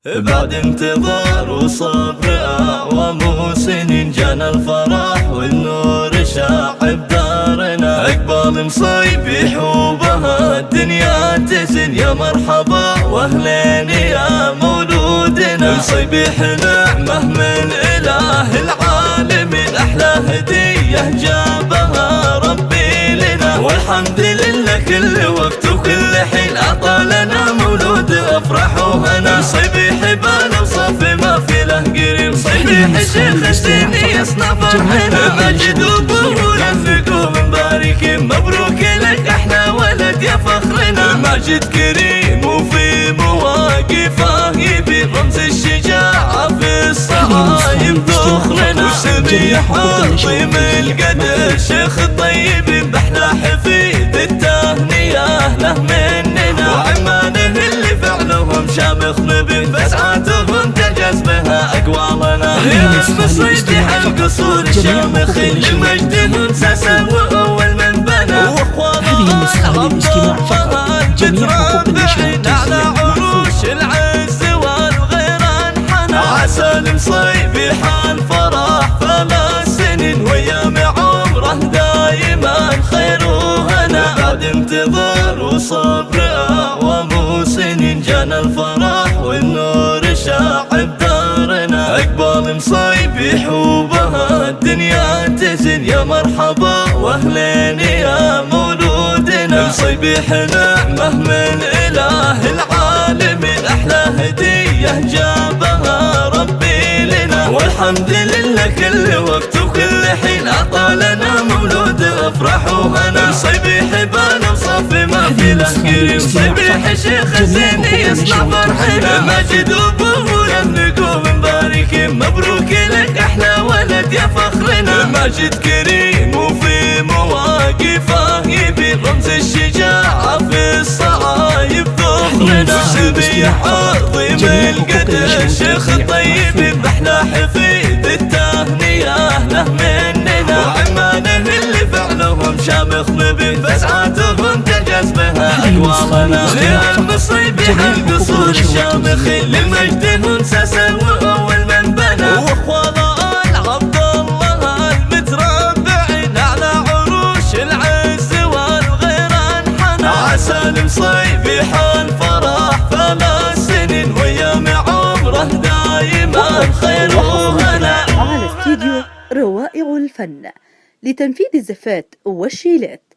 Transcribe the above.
بعد انتظار وصبر أعوام وسنين جانا الفرح والنور شاع بدارنا. أقبال مصيبح وبها الدنيا تزن، يا مرحبا واهلين يا مولودنا. مصيبح نعمة من إله العالمين، أحلى هدية جابها ربي لنا. والحمد لله كل وقت وكل حين أعطانا مولود أفرح وهنا. صيبح بان وصافي ما في له قريب، صيبح شيخ الدين يصنع فرحنا. ماجد وابوه ينفقوا مبارك، مبروك لك احنا ولد يا فخرنا. ماجد كريم وفي مواقفه يبين رمز الشجاعة في الصعايب ذخرنا. وسميح عظيم القدر شيخ الطيب، بأحلى حفيد التهنئة له مننا. وعمانه اللي فعلهم شامخ نبي، فسعاتهم تجاز بها أقوالنا. يا المصيبح القصور الشامخ اللي مجدهم ساسا وأول من بنى. واخوانها الاستماع فقط، جميع حقوق المشاهد على عروش العز والغير انحنى. عسى المصيبح الفرح 3 سنين وأيام عمره دايما خير وهنا. بعد انتظار وصبر أعوام وسنين جانا الفرح والنور شاع بدارنا. أقبال مصيبح وبها الدنيا تزن، يا مرحبا واهلين يا مولودنا. مصيبح نعمة من إله العالمين، أحلى هدية جابها ربي لنا. والحمد لله كل وقت وكل حين أعطانا مولود أفرح وهنا. صيبح بان وصافي ما في له قريب، صيبح شيخ الزين يصنع فرحنا. ماجد وابوه ينفقوا مبارك، مبروك لك احلى ولد يا فخرنا. ماجد كريم وفي مواقفه يبين رمز الشجاعة في الصعايب ذخرنا. سميح عظيم القدر شيخ الطيب، بأحلى حفيد التهنئة له مننا. وعمانه اللي فعلهم شامخ نبي، فسعاتهم تجاز بها أقوالنا. يا المصيبح القصور الشامخ اللي مجدهم ساسا وأول من بنى. واخوانها العبد الله المتربعين على عروش العز والغير انحنى. عسى المصيبح الفرح 3 سنين وأيام عمره دايما خير وهنا. على استديو روائع الفن لتنفيذ الزفات والشيلات.